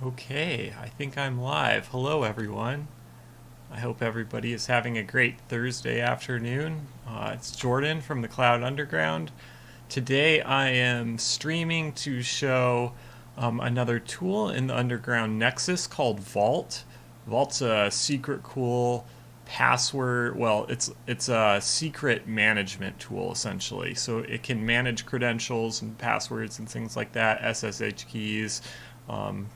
Okay, I think I'm live. Hello, everyone. I hope everybody is having a great Thursday afternoon. It's Jordan from the Cloud Underground. Today I am streaming to show another tool in the Underground Nexus called Vault. Vault's a secret, cool password. Well, it's a secret management tool essentially. So it can manage credentials and passwords and things like that, SSH keys, um,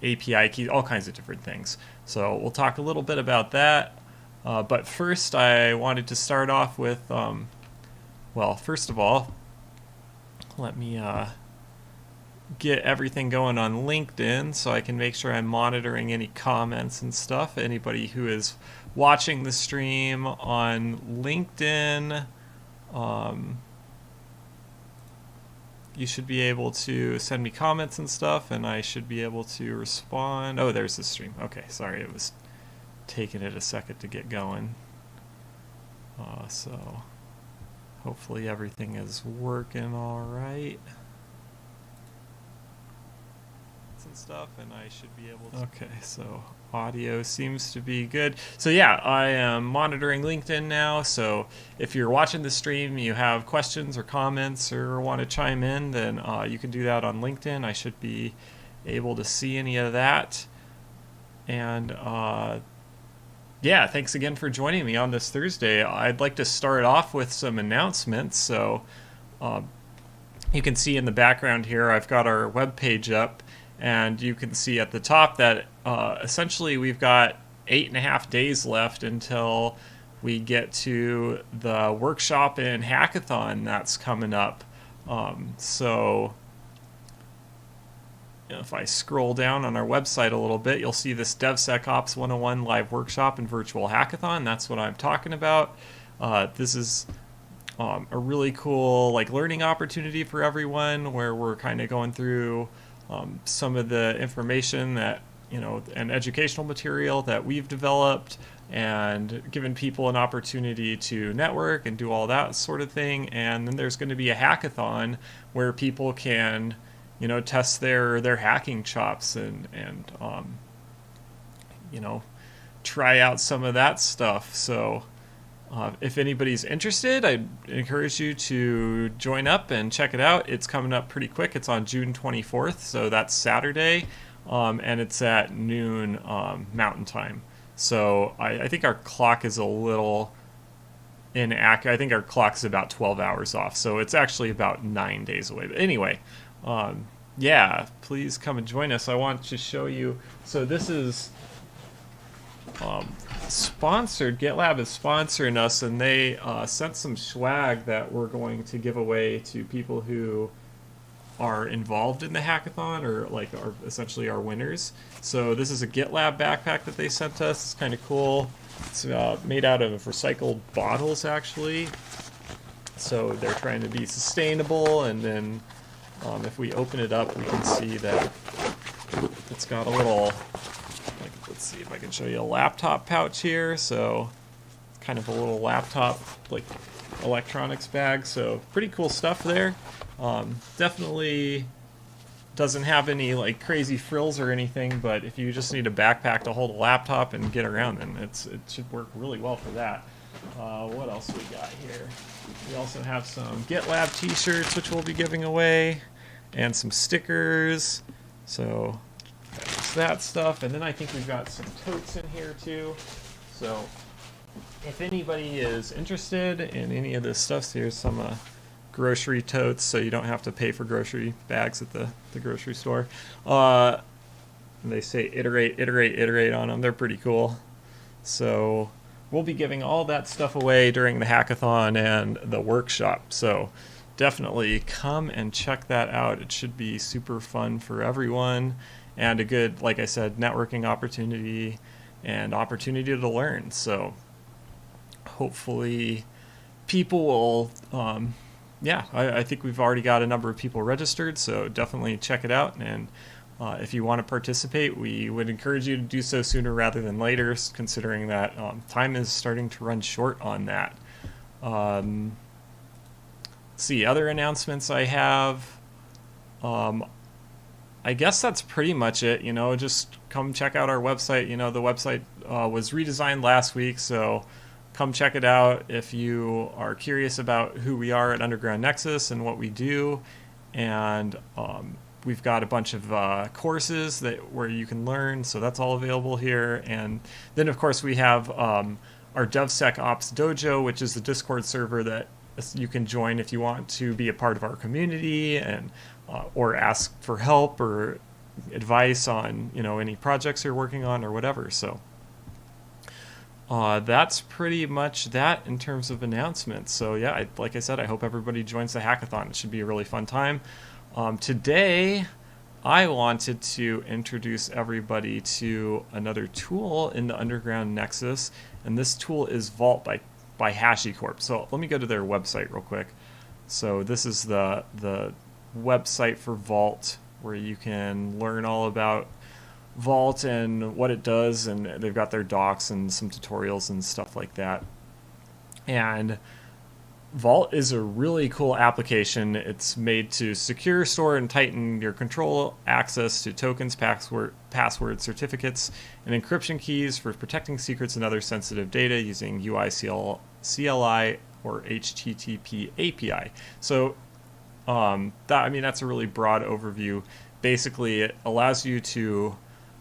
API keys, all kinds of different things. So we'll talk a little bit about that. But first, I wanted to start off with, well, first of all, let me get everything going on LinkedIn so I can make sure I'm monitoring any comments and stuff. Anybody who is watching the stream on LinkedIn, you should be able to send me comments and stuff, and I should be able to respond. Oh, there's the stream. Okay, sorry, it was taking it a second to get going. So hopefully everything is working all right. And stuff, and I should be able to. Okay, so audio seems to be good. So yeah, I am monitoring LinkedIn now, so if you're watching the stream, you have questions or comments or want to chime in, then you can do that on LinkedIn. I should be able to see any of that. And yeah, thanks again for joining me on this Thursday. I'd like to start off with some announcements. So you can see in the background here, I've got our webpage up. And you can see at the top that essentially we've got 8.5 days left until we get to the workshop and hackathon that's coming up. So if I scroll down on our website a little bit, you'll see this DevSecOps 101 live workshop and virtual hackathon. That's what I'm talking about. This is a really cool learning opportunity for everyone where we're kind of going through some of the information that, and educational material that we've developed and given people an opportunity to network and do all that sort of thing. And then there's going to be a hackathon where people can, test their hacking chops and try out some of that stuff. So if anybody's interested, I'd encourage you to join up and check it out. It's coming up pretty quick. It's on June 24th, so that's Saturday, and it's at noon Mountain Time. So I think our clock is a little inaccurate. I think our clock's about 12 hours off, so it's actually about 9 days away. But anyway, yeah, please come and join us. I want to show you. So this is sponsored. GitLab is sponsoring us, and they sent some swag that we're going to give away to people who are involved in the hackathon or are essentially our winners. So this is a GitLab backpack that they sent us. It's kind of cool. It's made out of recycled bottles actually, so they're trying to be sustainable. And then if we open it up, we can see that it's got a little, let's see if I can show you a laptop pouch here. So it's kind of a little laptop electronics bag. So pretty cool stuff there. Definitely doesn't have any crazy frills or anything, but if you just need a backpack to hold a laptop and get around, then it should work really well for that. What else we got here? We also have some GitLab t-shirts, which we'll be giving away, and some stickers. So that's that stuff. And then I think we've got some totes in here too. So if anybody is interested in any of this stuff, so here's some grocery totes, so you don't have to pay for grocery bags at the grocery store. They say iterate, iterate, iterate on them. They're pretty cool. So we'll be giving all that stuff away during the hackathon and the workshop. So definitely come and check that out. It should be super fun for everyone and a good, like I said, networking opportunity and opportunity to learn. So hopefully people will, I think we've already got a number of people registered, so definitely check it out. And if you want to participate, we would encourage you to do so sooner rather than later, considering that time is starting to run short on that. Let's see, other announcements I have. I guess that's pretty much it. Just come check out our website. The website was redesigned last week, so come check it out if you are curious about who we are at Underground Nexus and what we do. And we've got a bunch of courses where you can learn, so that's all available here. And then, of course, we have our DevSecOps Dojo, which is the Discord server that you can join if you want to be a part of our community and or ask for help or advice on any projects you're working on or whatever. So that's pretty much that in terms of announcements. So yeah, like I said, I hope everybody joins the hackathon. It should be a really fun time. Today, I wanted to introduce everybody to another tool in the Underground Nexus, and this tool is Vault by HashiCorp. So let me go to their website real quick. So this is the website for Vault, where you can learn all about Vault and what it does, and they've got their docs and some tutorials and stuff like that. And Vault is a really cool application. It's made to secure, store, and tighten your control access to tokens, passwords, certificates, and encryption keys for protecting secrets and other sensitive data using UI CLI or HTTP API. So that's a really broad overview. Basically, it allows you to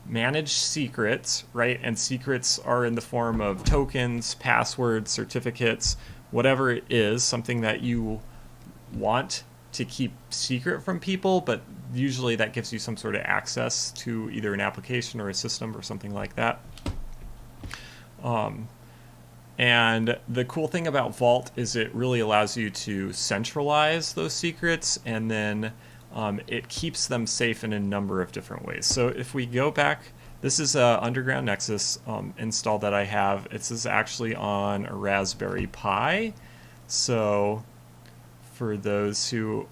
manage secrets, right? And secrets are in the form of tokens, passwords, certificates, whatever it is, something that you want to keep secret from people, but usually that gives you some sort of access to either an application or a system or something like that. And the cool thing about Vault is it really allows you to centralize those secrets, and then it keeps them safe in a number of different ways. So if we go back, this is a Underground Nexus install that I have. This is actually on a Raspberry Pi. So for those who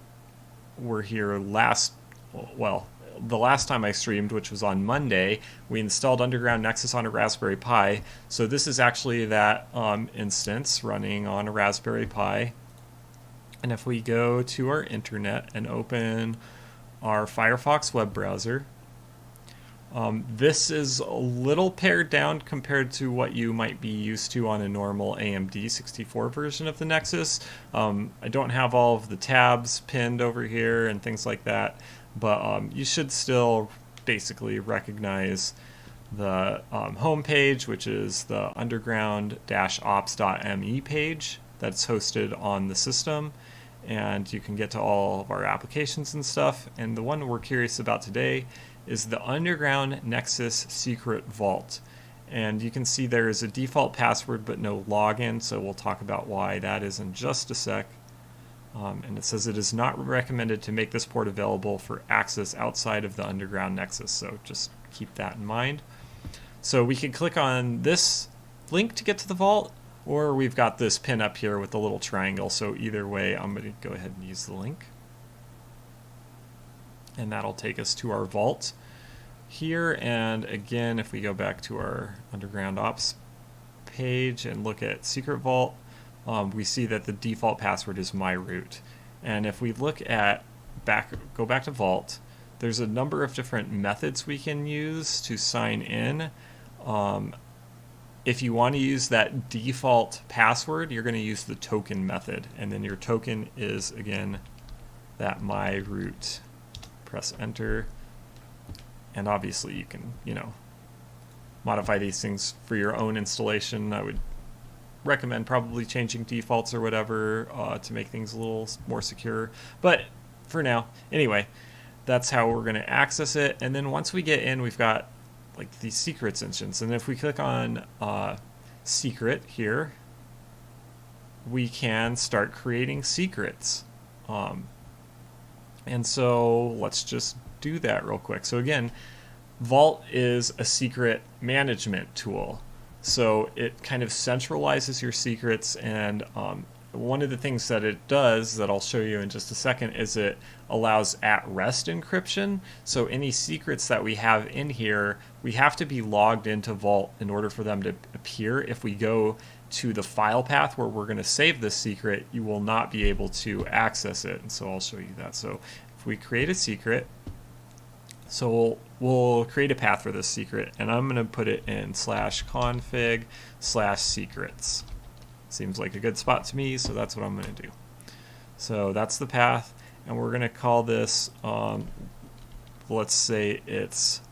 were here the last time I streamed, which was on Monday, we installed Underground Nexus on a Raspberry Pi. So this is actually that instance running on a Raspberry Pi. And if we go to our internet and open our Firefox web browser, this is a little pared down compared to what you might be used to on a normal AMD 64 version of the Nexus. I don't have all of the tabs pinned over here and things like that, but you should still basically recognize the home page, which is the underground-ops.me page that's hosted on the system. And you can get to all of our applications and stuff. And the one we're curious about today is the Underground Nexus Secret Vault. And you can see there is a default password but no login, so we'll talk about why that is in just a sec. And it says it is not recommended to make this port available for access outside of the Underground Nexus, so just keep that in mind. So we can click on this link to get to the vault, or we've got this pin up here with the little triangle, so either way I'm going to go ahead and use the link. And that'll take us to our vault here. And again, if we go back to our Underground Ops page and look at Secret Vault, we see that the default password is myroot. And if we look at go back to Vault, there's a number of different methods we can use to sign in. If you want to use that default password, you're going to use the token method. And then your token is, again, that myroot. Press enter. And obviously you can, modify these things for your own installation. I would recommend probably changing defaults or whatever to make things a little more secure. But for now, anyway, that's how we're going to access it. And then once we get in, we've got like the secrets instance. And if we click on secret here, we can start creating secrets. And so let's just do that real quick. So again, Vault is a secret management tool. So it kind of centralizes your secrets, and one of the things that it does that I'll show you in just a second is it allows at-rest encryption. So any secrets that we have in here, we have to be logged into Vault in order for them to appear. If we go to the file path where we're going to save this secret, you will not be able to access it. And so I'll show you that. So if we create a secret, So we'll create a path for this secret, and I'm going to put it in /config/secrets. Seems like a good spot to me, so that's what I'm going to do. So that's the path, and we're going to call this, let's say it's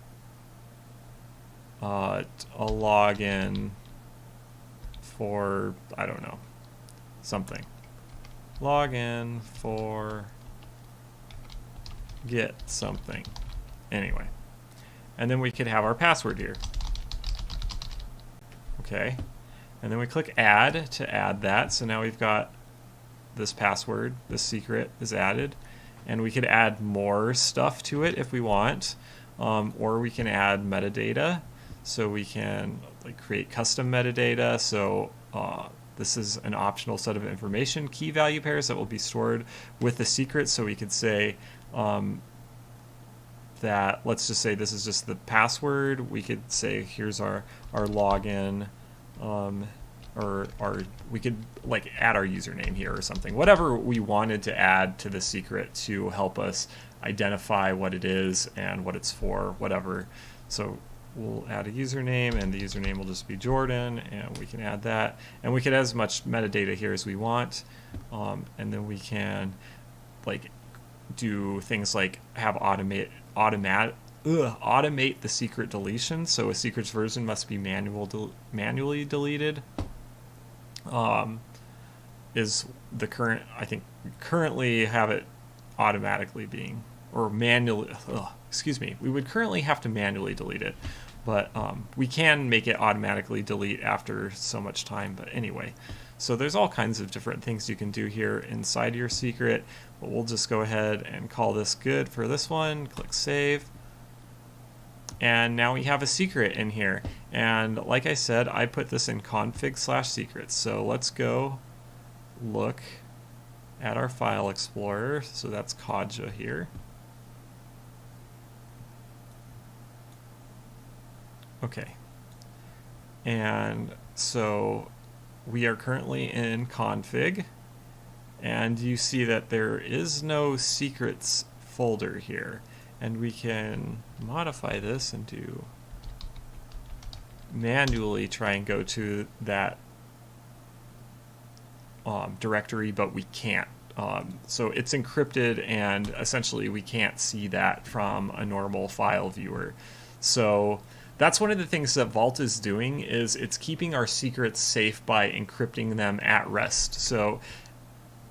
a login for, I don't know, something. Login for get something. Anyway. And then we could have our password here. Okay. And then we click add to add that. So now we've got this password, this secret is added. And we could add more stuff to it if we want. Or we can add metadata. So we can like create custom metadata. So this is an optional set of information key value pairs that will be stored with the secret. So we could say that, let's just say this is just the password. We could say here's our login, or we could like add our username here or something. Whatever we wanted to add to the secret to help us identify what it is and what it's for, whatever. So we'll add a username, and the username will just be Jordan, and we can add that. And we can add as much metadata here as we want. And then we can like do things like have automate the secret deletion. So a secret's version must be manually deleted. Is the current, I think currently have it automatically being, or manually, we would currently have to manually delete it, but we can make it automatically delete after so much time. But anyway, so there's all kinds of different things you can do here inside your secret, but we'll just go ahead and call this good for this one. Click save. And now we have a secret in here. And like I said, I put this in config/secrets. So let's go look at our file explorer. So that's Kaja here. Okay. And so we are currently in config, and you see that there is no secrets folder here. And we can modify this and do manually try and go to that directory, but we can't. So it's encrypted, and essentially we can't see that from a normal file viewer. So that's one of the things that Vault is doing, is it's keeping our secrets safe by encrypting them at rest. So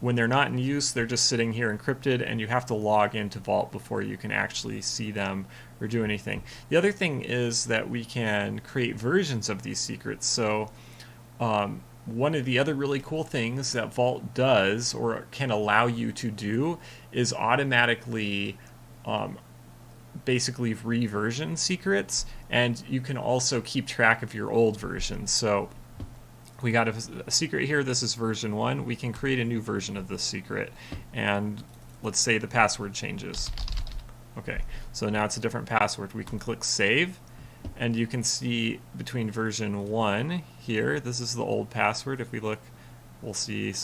when they're not in use, they're just sitting here encrypted, and you have to log into Vault before you can actually see them or do anything. The other thing is that we can create versions of these secrets. So one of the other really cool things that Vault does, or can allow you to do, is automatically basically reversion secrets, and you can also keep track of your old versions. So we got a secret here. This is version 1. We can create a new version of this secret, and let's say the password changes. Okay, so now it's a different password. We can click save, and you can see between version 1 here, this is the old password. If we look, we'll see it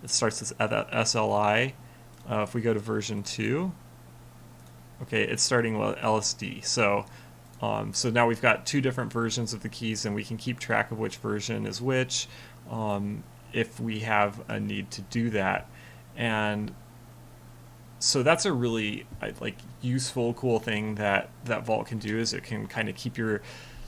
starts as SLI. If we go to version 2, okay, it's starting with LSD. So now we've got two different versions of the keys, and we can keep track of which version is which if we have a need to do that. And so that's a really useful, cool thing that Vault can do, is it can kind of keep your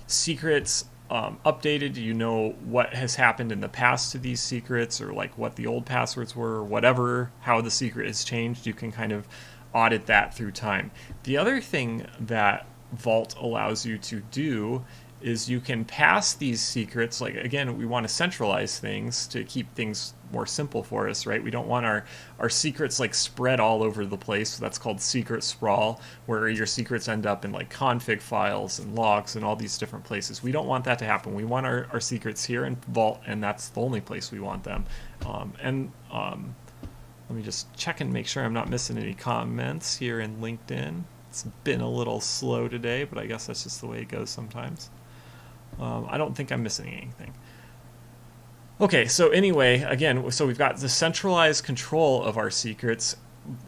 secrets updated. You know what has happened in the past to these secrets, or like what the old passwords were, or whatever, how the secret has changed. You can kind of audit that through time. The other thing that Vault allows you to do is you can pass these secrets, like again, we want to centralize things to keep things more simple for us, right? We don't want our secrets like spread all over the place. So that's called secret sprawl, where your secrets end up in like config files and logs and all these different places. We don't want that to happen. We want our secrets here in Vault, and that's the only place we want them. Let me just check and make sure I'm not missing any comments here in LinkedIn. It's been a little slow today, but I guess that's just the way it goes sometimes. I don't think I'm missing anything. Okay, so anyway, again, so we've got the centralized control of our secrets.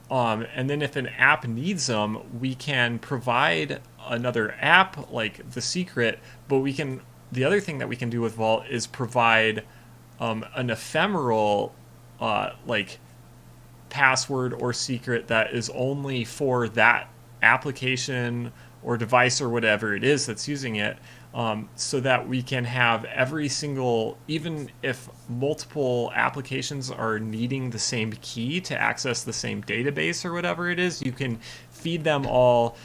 And then if an app needs them, we can provide another app like the secret, but the other thing that we can do with Vault is provide an ephemeral like password or secret that is only for that application or device or whatever it is that's using it, so that we can have every single, even if multiple applications are needing the same key to access the same database or whatever it is, you can feed them all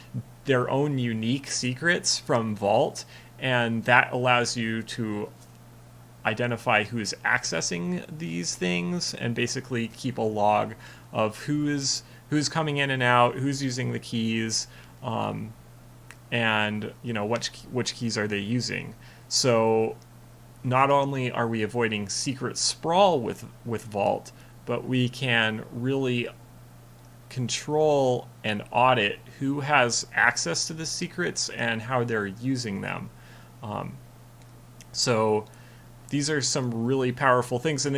their own unique secrets from Vault, and that allows you to identify who's accessing these things and basically keep a log of who's coming in and out, who's using the keys, and which keys are they using. So not only are we avoiding secret sprawl with Vault, but we can really control and audit who has access to the secrets and how they're using them. So these are some really powerful things, and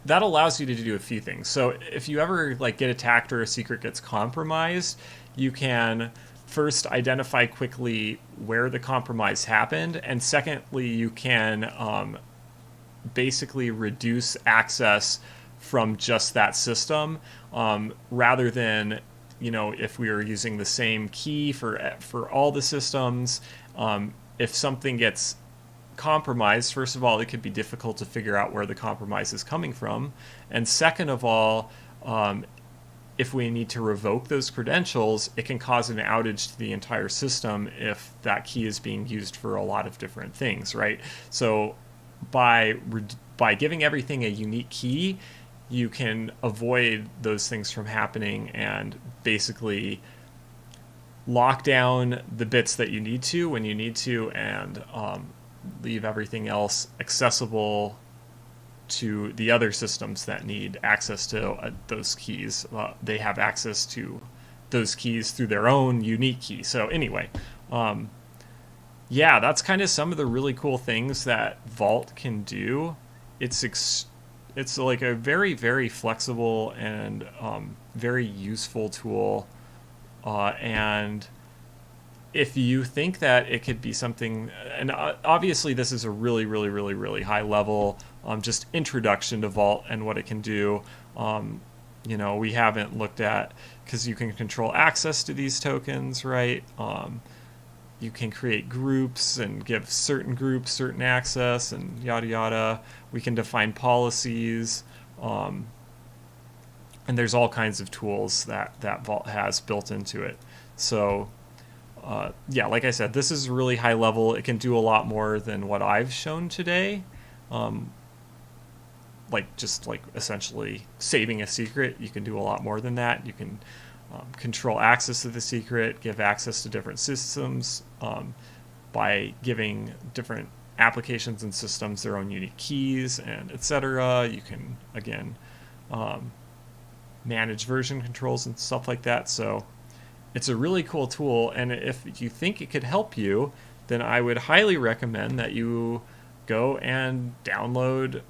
that allows you to do a few things. So if you ever get attacked or a secret gets compromised, you can first identify quickly where the compromise happened, and secondly, you can basically reduce access from just that system, rather than if we were using the same key for all the systems. If something gets compromised, first of all, it could be difficult to figure out where the compromise is coming from, and second of all, if we need to revoke those credentials, it can cause an outage to the entire system if that key is being used for a lot of different things, right? So by giving everything a unique key, you can avoid those things from happening and basically lock down the bits that you need to when you need to, and leave everything else accessible to the other systems that need access to those keys. They have access to those keys through their own unique key. So anyway, that's kind of some of the really cool things that Vault can do. It's like a very, very flexible and very useful tool. And if you think that it could be something, and obviously this is a really, really, really, really high level just introduction to Vault and what it can do. We haven't looked at, because you can control access to these tokens, right? You can create groups and give certain groups certain access and yada yada. We can define policies, and there's all kinds of tools that Vault has built into it. So like I said, this is really high level. It can do a lot more than what I've shown today. Essentially saving a secret, you can do a lot more than that. You can control access to the secret, give access to different systems by giving different applications and systems their own unique keys, and etc. You can, again, manage version controls and stuff like that. So it's a really cool tool, and if you think it could help you, then I would highly recommend that you go and download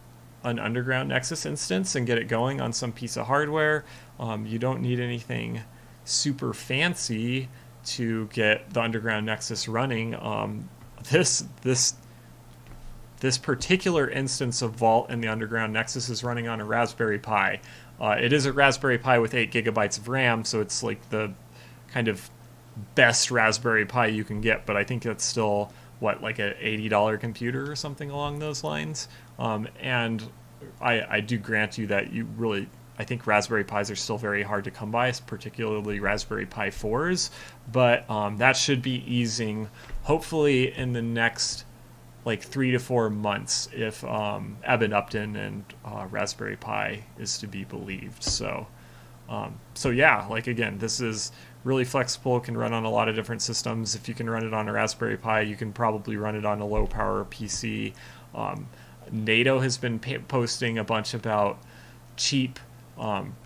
an Underground Nexus instance and get it going on some piece of hardware. You don't need anything super fancy to get the Underground Nexus running. This particular instance of Vault in the Underground Nexus is running on a Raspberry Pi. It is a Raspberry Pi with 8 gigabytes of RAM, so it's like the kind of best Raspberry Pi you can get, but I think that's still like an $80 computer or something along those lines. And I do grant you that I think Raspberry Pis are still very hard to come by, particularly Raspberry Pi 4s, but that should be easing hopefully in the next 3 to 4 months, if Eben Upton and Raspberry Pi is to be believed. So again, this is really flexible, can run on a lot of different systems. If you can run it on a Raspberry Pi, you can probably run it on a low power PC. NATO has been posting a bunch about cheap,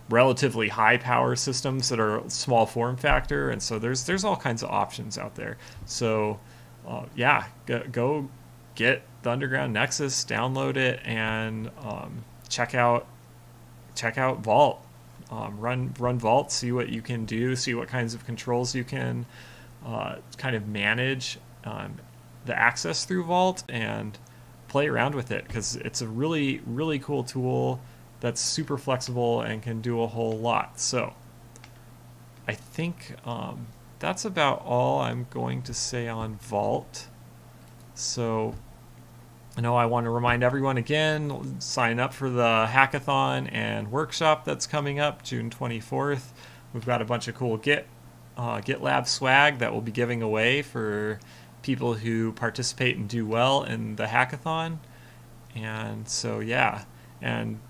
relatively high power systems that are small form factor, and so there's all kinds of options out there. So go get the Underground Nexus, download it, and check out Vault. run Vault, see what you can do, see what kinds of controls you can kind of manage the access through Vault, and play around with it, because it's a really cool tool that's super flexible and can do a whole lot. So I think that's about all I'm going to say on Vault. So I want to remind everyone again, sign up for the hackathon and workshop that's coming up June 24th. We've got a bunch of cool GitLab swag that we'll be giving away for people who participate and do well in the hackathon. And so yeah, and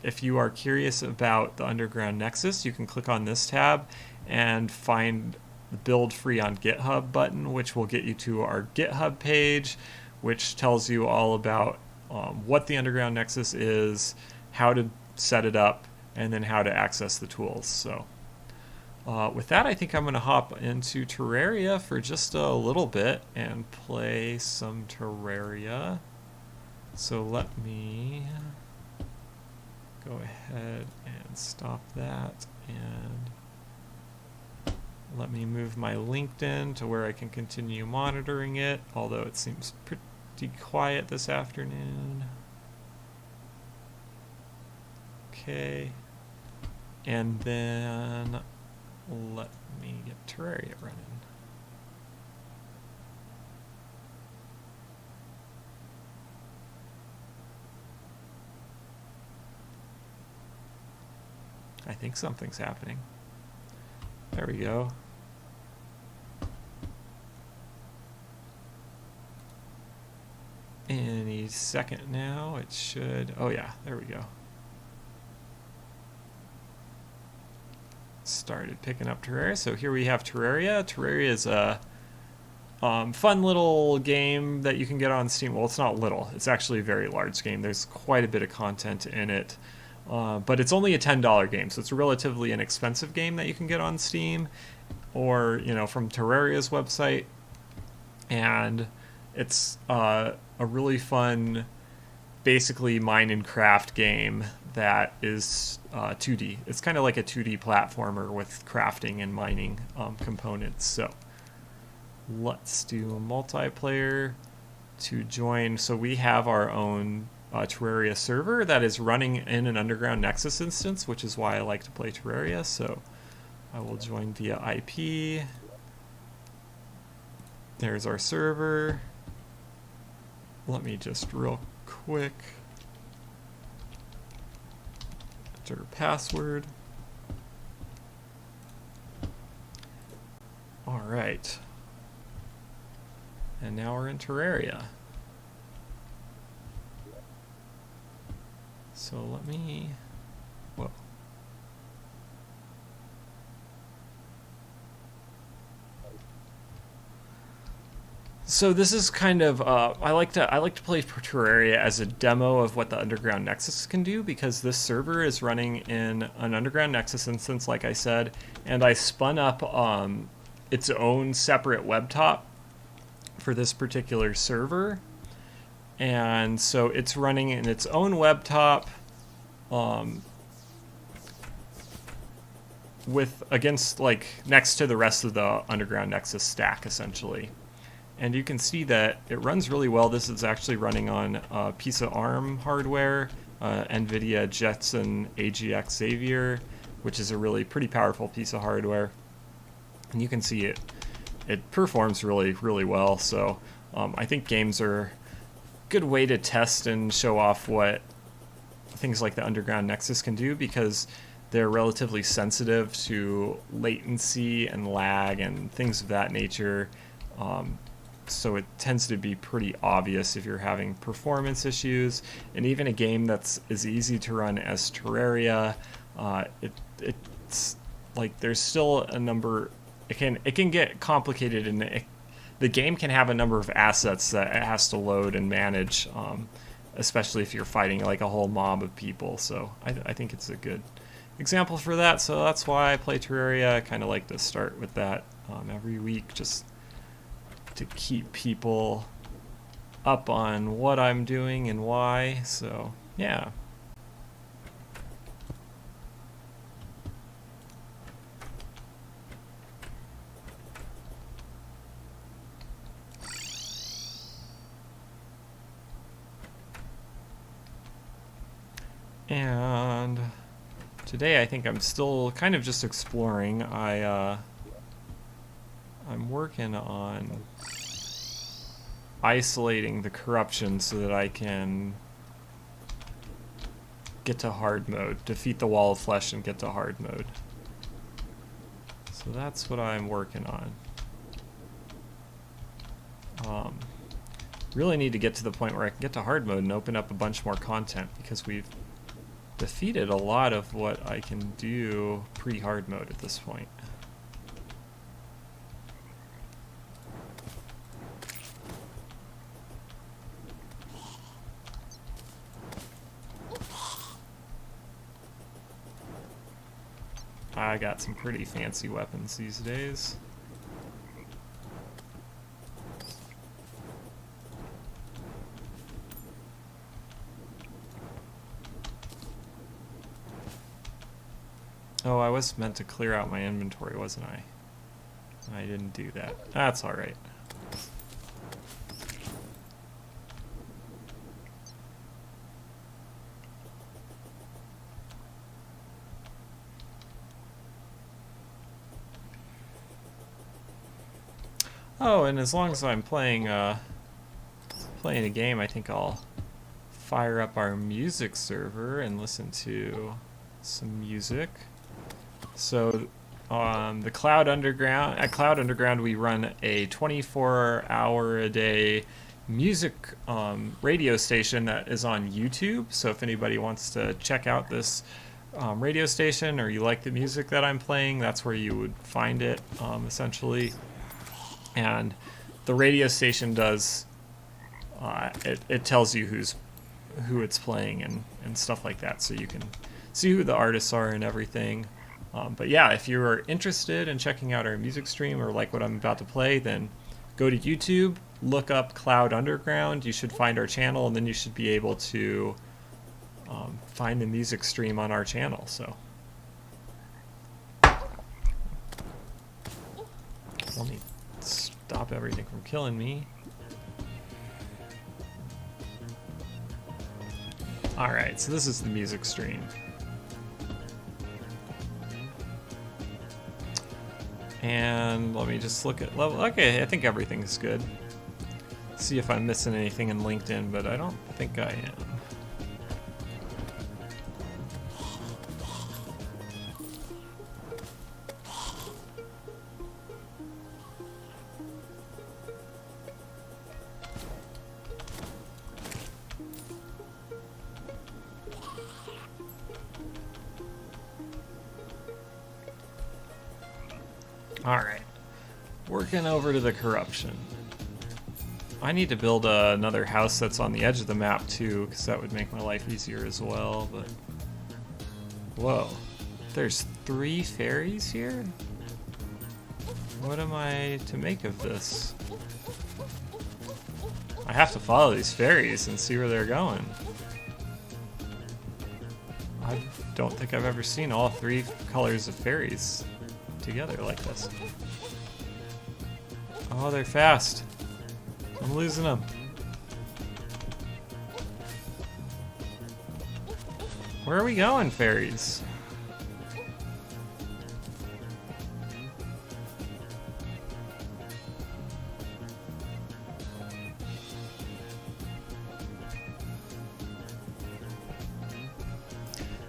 if you are curious about the Underground Nexus, you can click on this tab and find the Build Free on GitHub button, which will get you to our GitHub page, which tells you all about what the Underground Nexus is, how to set it up, and then how to access the tools. So with that, I think I'm going to hop into Terraria for just a little bit and play some Terraria. So let me go ahead and stop that, and let me move my LinkedIn to where I can continue monitoring it, although it seems pretty quiet this afternoon. Okay, and then let me get Terraria running. I think something's happening. There we go. Any second now, it should. Oh yeah, there we go. Started picking up Terraria. So here we have Terraria. Terraria is a fun little game that you can get on Steam. Well, it's not little. It's actually a very large game. There's quite a bit of content in it. But it's only a $10 game, so it's a relatively inexpensive game that you can get on Steam or, from Terraria's website. And it's a really fun, basically mine and craft game that is 2D. It's kind of like a 2D platformer with crafting and mining components. So let's do a multiplayer to join. So we have our own Terraria server that is running in an Underground Nexus instance, which is why I like to play Terraria. So I will join via IP. There's our server. Let me just real quick enter password. All right. And now we're in Terraria. So let me, whoa. So this is kind of, I like to play Terraria as a demo of what the Underground Nexus can do, because this server is running in an Underground Nexus instance, like I said, and I spun up its own separate web top for this particular server. And so it's running in its own web top with against next to the rest of the Underground Nexus stack, essentially. And you can see that it runs really well. This is actually running on a piece of ARM hardware, NVIDIA Jetson AGX Xavier, which is a really pretty powerful piece of hardware. And you can see it performs really well. So I think games are a good way to test and show off what things like the Underground Nexus can do, because they're relatively sensitive to latency and lag and things of that nature. So it tends to be pretty obvious if you're having performance issues. And even a game that's as easy to run as Terraria, it's like there's still a number. It can get complicated, and the game can have a number of assets that it has to load and manage, especially if you're fighting like a whole mob of people. So I think it's a good example for that. So that's why I play Terraria. I kind of like to start with that every week, just to keep people up on what I'm doing and why. So yeah. And today I think I'm still kind of just exploring. I'm working on isolating the corruption so that I can get to hard mode, defeat the wall of flesh and get to hard mode. So that's what I'm working on. Really need to get to the point where I can get to hard mode and open up a bunch more content, because we've defeated a lot of what I can do pre-hard mode at this point. I got some pretty fancy weapons these days. Oh, I was meant to clear out my inventory, wasn't I? I didn't do that. That's alright. Oh, and as long as I'm playing a game, I think I'll fire up our music server and listen to some music. So the Cloud Underground, at Cloud Underground we run a 24-hour-a-day music radio station that is on YouTube. So if anybody wants to check out this radio station, or you like the music that I'm playing, that's where you would find it, essentially. And the radio station does, it tells you who it's playing and stuff like that, so you can see who the artists are and everything. But yeah, if you're interested in checking out our music stream or like what I'm about to play, then go to YouTube, look up Cloud Underground. You should find our channel, and then you should be able to find the music stream on our channel. So let me stop everything from killing me. Alright, so this is the music stream. And let me just look at level. Okay, I think everything's good. See if I'm missing anything in LinkedIn, but I don't think I am. Alright, working over to the corruption. I need to build another house that's on the edge of the map too, because that would make my life easier as well, but... Whoa, there's 3 fairies here? What am I to make of this? I have to follow these fairies and see where they're going. I don't think I've ever seen all 3 colors of fairies together like this. Oh, they're fast. I'm losing them. Where are we going, fairies?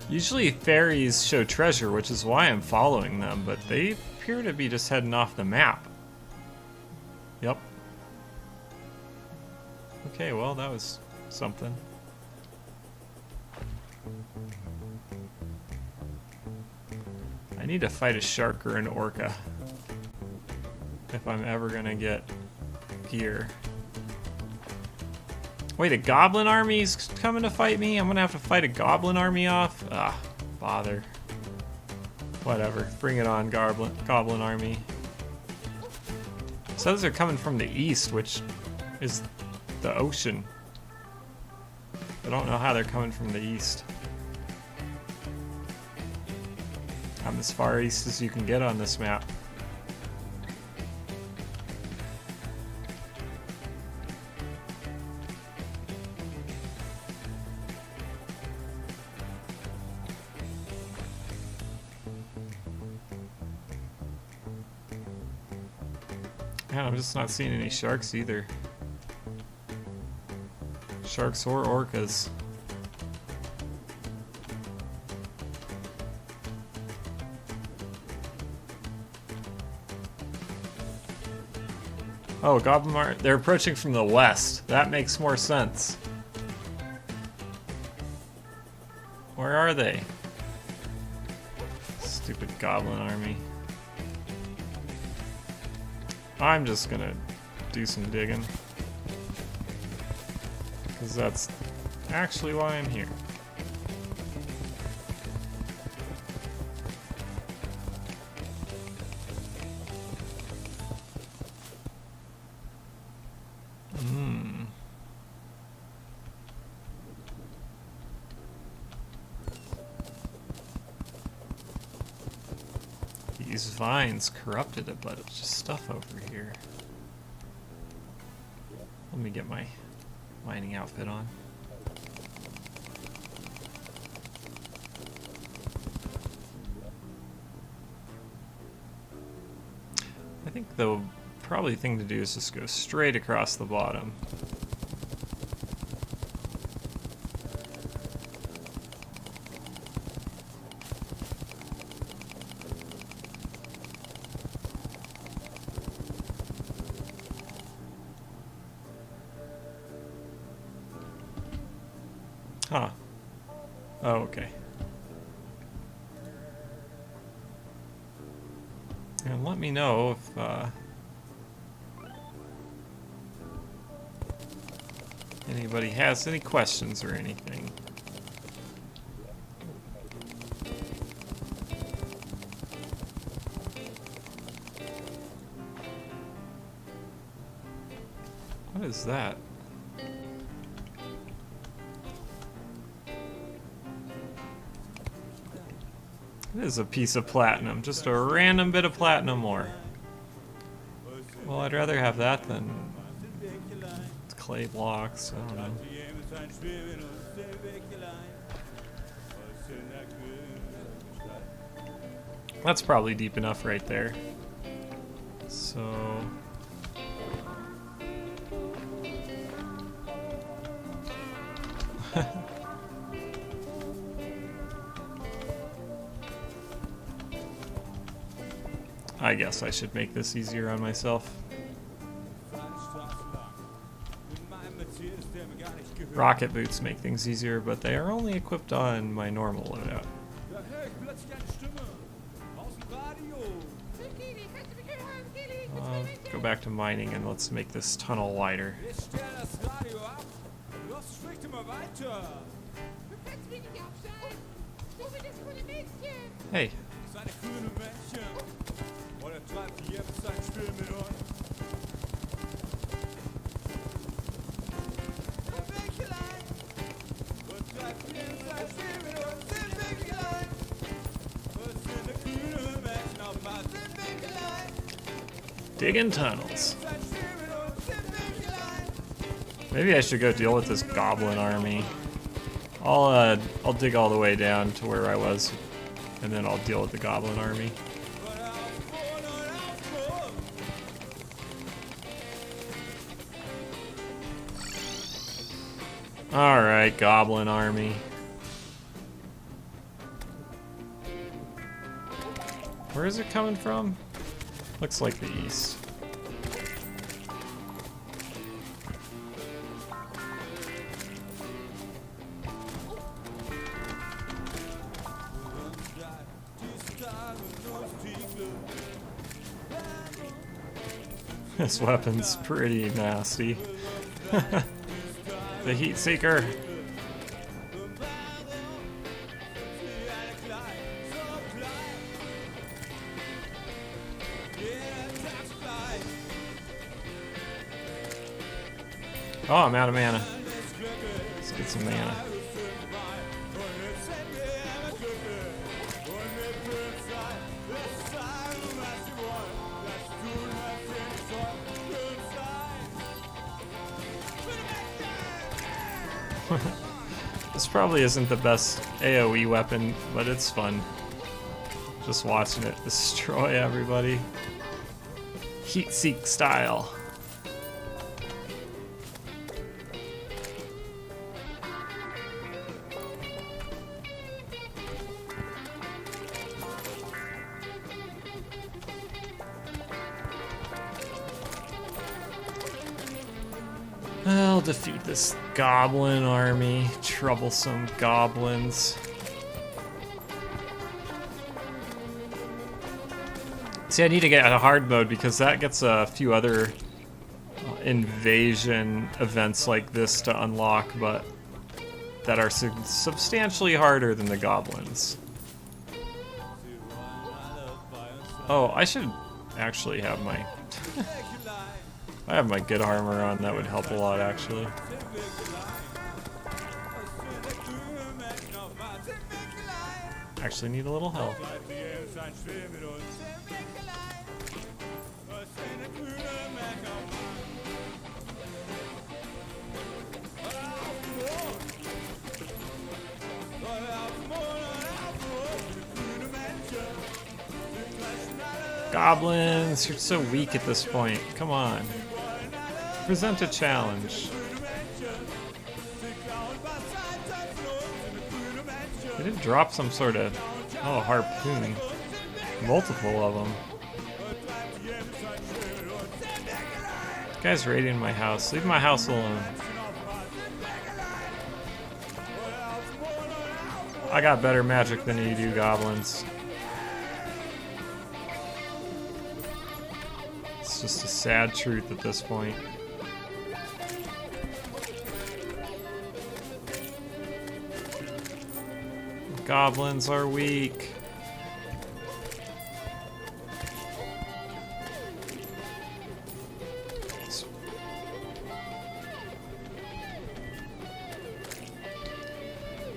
Usually fairies show treasure, which is why I'm following them, but they appear to be just heading off the map. Yep. Okay, well, that was something. I need to fight a shark or an orca if I'm ever gonna get gear. Wait, a goblin army's coming to fight me? I'm gonna have to fight a goblin army off? Ah, bother. Whatever, bring it on, goblin army. It says they're coming from the east, which is the ocean. I don't know how they're coming from the east. I'm as far east as you can get on this map. Man, I'm just not seeing any sharks either. Sharks or orcas. Oh, Goblin Mart. They're approaching from the west. That makes more sense. Where are they? Stupid goblin army. I'm just gonna do some digging. Because that's actually why I'm here. These vines corrupted a bunch of stuff over here. Let me get my mining outfit on. I think the probably thing to do is just go straight across the bottom. Huh. Oh, okay. And let me know if, anybody has any questions or anything. What is that? It is a piece of platinum, just a random bit of platinum ore. Well, I'd rather have that than clay blocks, I don't know. That's probably deep enough right there. So... I guess I should make this easier on myself. Rocket boots make things easier, but they are only equipped on my normal loadout. Go back to mining and let's make this tunnel wider. Hey. Digging tunnels. Maybe I should go deal with this goblin army. I'll dig all the way down to where I was, and then I'll deal with the goblin army. Alright, goblin army. Where is it coming from? Looks like the east. This weapon's pretty nasty. The heat seeker. Oh, I'm out of mana. Let's get some mana. This probably isn't the best AoE weapon, but it's fun. Just watching it destroy everybody. Heat seek style. I'll defeat this goblin army. Troublesome goblins. See, I need to get out of hard mode because that gets a few other invasion events like this to unlock, but that are substantially harder than the goblins. Oh, I should actually have my... I have my good armor on, that would help a lot, actually. Actually need a little help. Goblins, you're so weak at this point. Come on. Present a challenge. They did drop some sort of... oh, harpoon. Multiple of them. This guy's raiding my house. Leave my house alone. I got better magic than you do, goblins. It's just a sad truth at this point. Goblins are weak.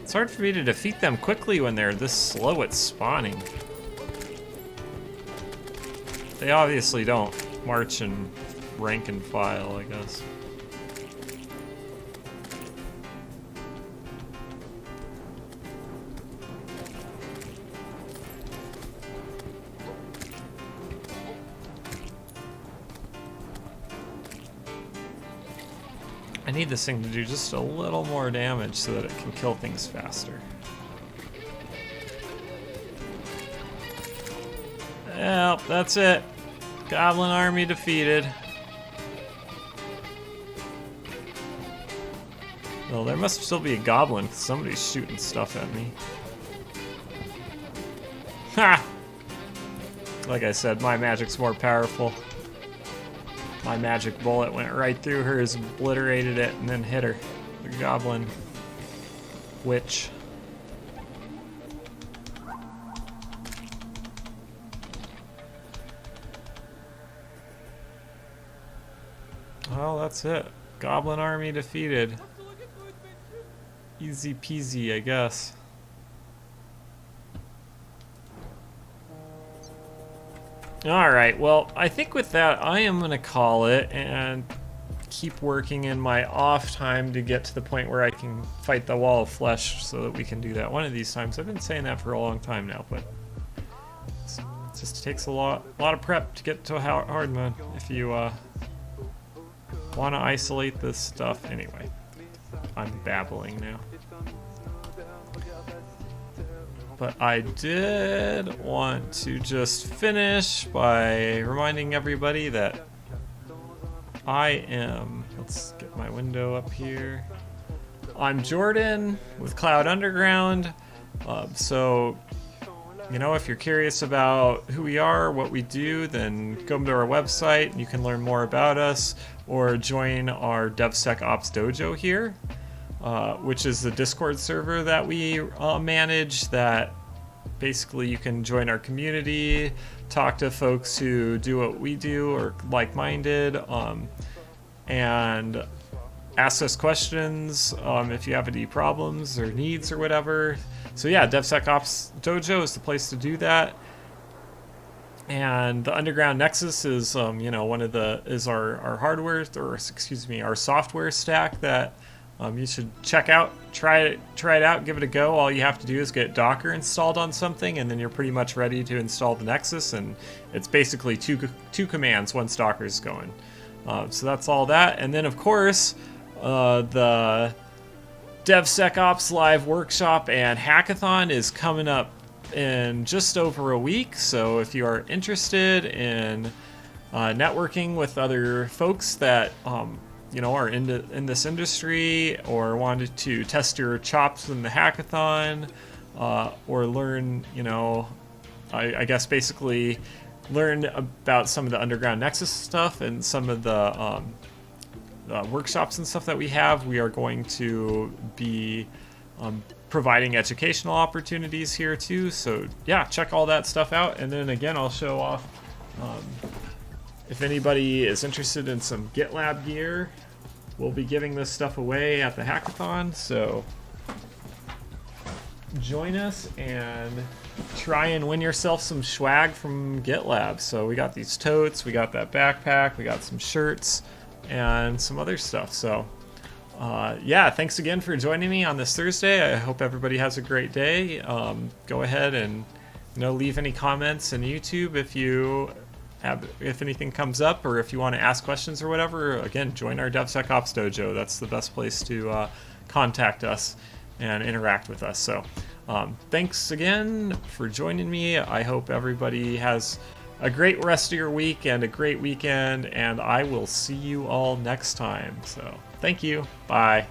It's hard for me to defeat them quickly when they're this slow at spawning. They obviously don't march in rank and file, I guess. I need this thing to do just a little more damage so that it can kill things faster. Yep, that's it. Goblin army defeated. Well, there must still be a goblin because somebody's shooting stuff at me. Ha! Like I said, my magic's more powerful. My magic bullet went right through hers, obliterated it, and then hit her. The goblin witch. Well, that's it. Goblin army defeated. Easy peasy, I guess. Alright, well, I think with that, I am going to call it and keep working in my off time to get to the point where I can fight the wall of flesh so that we can do that one of these times. I've been saying that for a long time now, but it just takes a lot of prep to get to a hard mode if you want to isolate this stuff. Anyway, I'm babbling now. But I did want to just finish by reminding everybody that I am, let's get my window up here. I'm Jordan with Cloud Underground. So, you know, if you're curious about who we are, what we do, then go to our website and you can learn more about us, or join our DevSecOps dojo here. Which is the Discord server that we manage, that basically you can join our community, talk to folks who do what we do or like-minded, and ask us questions if you have any problems or needs or whatever. So yeah, DevSecOps Dojo is the place to do that. And the Underground Nexus is, you know, our hardware, or excuse me, our software stack that You should try it out, give it a go. All you have to do is get Docker installed on something, and then you're pretty much ready to install the Nexus. And it's basically two commands once Docker's going. So that's all that. And then of course, the DevSecOps Live Workshop and Hackathon is coming up in just over a week. So if you are interested in networking with other folks that are in this industry, or wanted to test your chops in the hackathon, or learn, I guess basically learn about some of the Underground Nexus stuff and some of the workshops and stuff that we have. We are going to be providing educational opportunities here too. So yeah, check all that stuff out. And then again, I'll show off if anybody is interested in some GitLab gear. We'll be giving this stuff away at the hackathon, so join us and try and win yourself some swag from GitLab. So we got these totes, we got that backpack, we got some shirts, and some other stuff. So yeah, thanks again for joining me on this Thursday. I hope everybody has a great day. Go ahead and leave any comments in YouTube if anything comes up, or if you want to ask questions or whatever. Again, join our DevSecOps dojo. That's the best place to contact us and interact with us. So thanks again for joining me. I hope everybody has a great rest of your week and a great weekend, and I will see you all next time. So thank you. Bye.